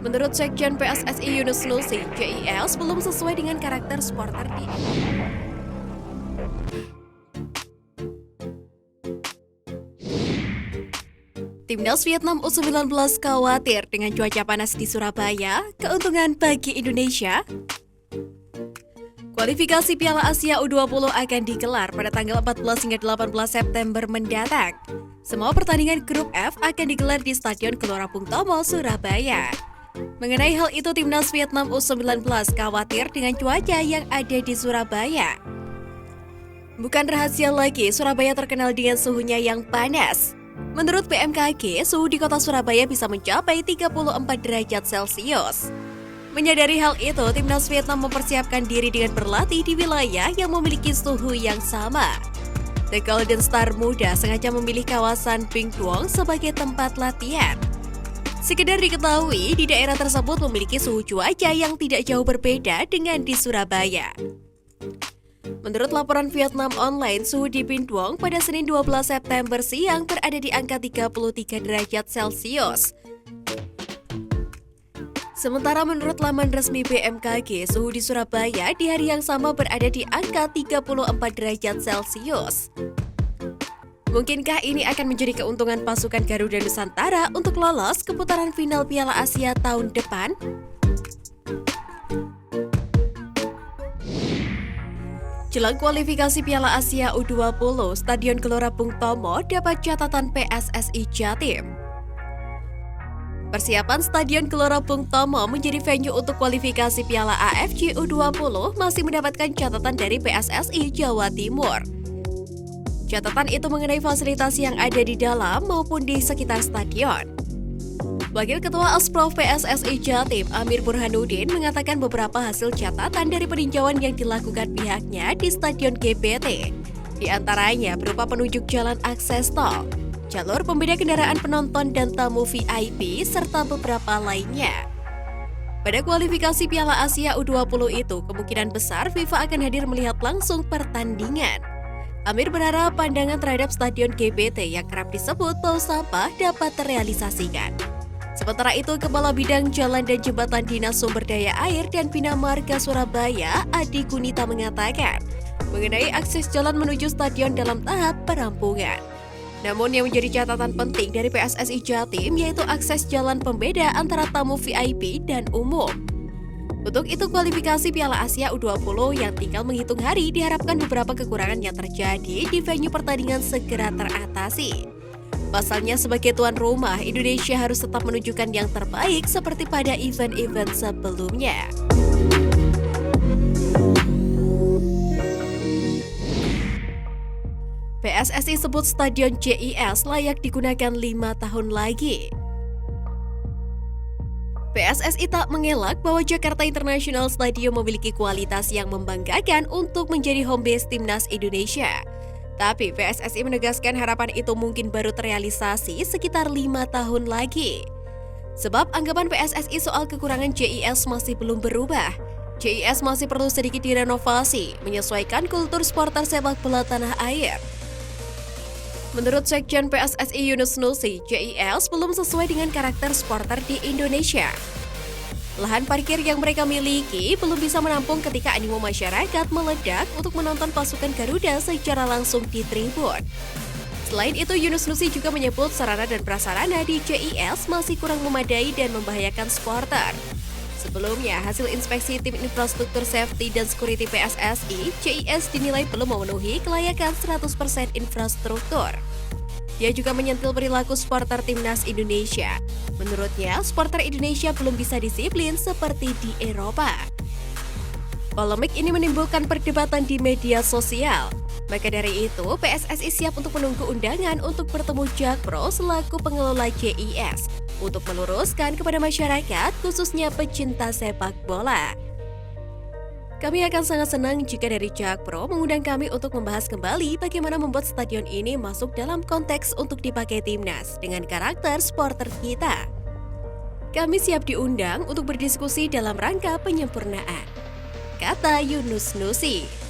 Menurut Sekjen PSSI Yunus Nusi, JIS belum sesuai dengan karakter supporter di Timnas Vietnam U19 khawatir dengan cuaca panas di Surabaya, keuntungan bagi Indonesia. Kualifikasi Piala Asia U20 akan digelar pada tanggal 14 hingga 18 September mendatang. Semua pertandingan grup F akan digelar di Stadion Gelora Bung Tomo, Surabaya. Mengenai hal itu, Timnas Vietnam U19 khawatir dengan cuaca yang ada di Surabaya. Bukan rahasia lagi, Surabaya terkenal dengan suhunya yang panas. Menurut BMKG, suhu di kota Surabaya bisa mencapai 34 derajat Celcius. Menyadari hal itu, Timnas Vietnam mempersiapkan diri dengan berlatih di wilayah yang memiliki suhu yang sama. The Golden Star muda sengaja memilih kawasan Binh Duong sebagai tempat latihan. Sekedar diketahui, di daerah tersebut memiliki suhu cuaca yang tidak jauh berbeda dengan di Surabaya. Menurut laporan Vietnam Online, suhu di Binh Duong pada Senin 12 September siang berada di angka 33 derajat Celcius. Sementara menurut laman resmi BMKG, suhu di Surabaya di hari yang sama berada di angka 34 derajat Celcius. Mungkinkah ini akan menjadi keuntungan pasukan Garuda Nusantara untuk lolos ke putaran final Piala Asia tahun depan? Jelang kualifikasi Piala Asia U20, Stadion Gelora Bung Tomo dapat catatan PSSI Jatim. Persiapan Stadion Gelora Bung Tomo menjadi venue untuk kualifikasi Piala AFC U20 masih mendapatkan catatan dari PSSI Jawa Timur. Catatan itu mengenai fasilitas yang ada di dalam maupun di sekitar stadion. Wakil Ketua Asprof PSSI Jatim, Amir Burhanuddin, mengatakan beberapa hasil catatan dari peninjauan yang dilakukan pihaknya di Stadion GBT. Di antaranya berupa penunjuk jalan akses tol, jalur pembeda kendaraan penonton dan tamu VIP, serta beberapa lainnya. Pada kualifikasi Piala Asia U20 itu, kemungkinan besar FIFA akan hadir melihat langsung pertandingan. Amir berharap pandangan terhadap Stadion GBT yang kerap disebut bau sampah dapat terrealisasikan. Sementara itu, Kepala Bidang Jalan dan Jembatan Dinas Sumber Daya Air dan Bina Marga Surabaya, Adi Gunita mengatakan, mengenai akses jalan menuju stadion dalam tahap perampungan. Namun yang menjadi catatan penting dari PSSI Jatim yaitu akses jalan pembeda antara tamu VIP dan umum. Untuk itu, kualifikasi Piala Asia U20 yang tinggal menghitung hari diharapkan beberapa kekurangan yang terjadi di venue pertandingan segera teratasi. Pasalnya sebagai tuan rumah, Indonesia harus tetap menunjukkan yang terbaik seperti pada event-event sebelumnya. PSSI sebut Stadion JIS layak digunakan 5 tahun lagi. PSSI tak mengelak bahwa Jakarta International Stadium memiliki kualitas yang membanggakan untuk menjadi home base Timnas Indonesia. Tapi PSSI menegaskan harapan itu mungkin baru terrealisasi sekitar 5 tahun lagi. Sebab anggapan PSSI soal kekurangan JIS masih belum berubah. JIS masih perlu sedikit direnovasi, menyesuaikan kultur supporter sepak bola tanah air. Menurut Sekjen PSSI Yunus Nusi, JIS belum sesuai dengan karakter supporter di Indonesia. Lahan parkir yang mereka miliki belum bisa menampung ketika animo masyarakat meledak untuk menonton pasukan Garuda secara langsung di tribun. Selain itu, Yunus Nusi juga menyebut sarana dan prasarana di JIS masih kurang memadai dan membahayakan supporter. Sebelumnya, hasil inspeksi tim infrastruktur safety dan security PSSI, JIS dinilai belum memenuhi kelayakan 100% infrastruktur. Dia juga menyentil perilaku supporter Timnas Indonesia. Menurutnya, supporter Indonesia belum bisa disiplin seperti di Eropa. Polemik ini menimbulkan perdebatan di media sosial. Maka dari itu, PSSI siap untuk menunggu undangan untuk bertemu Jakpro selaku pengelola JIS untuk meluruskan kepada masyarakat, khususnya pecinta sepak bola. Kami akan sangat senang jika dari Jakpro mengundang kami untuk membahas kembali bagaimana membuat stadion ini masuk dalam konteks untuk dipakai Timnas dengan karakter supporter kita. Kami siap diundang untuk berdiskusi dalam rangka penyempurnaan, kata Yunus Nusi.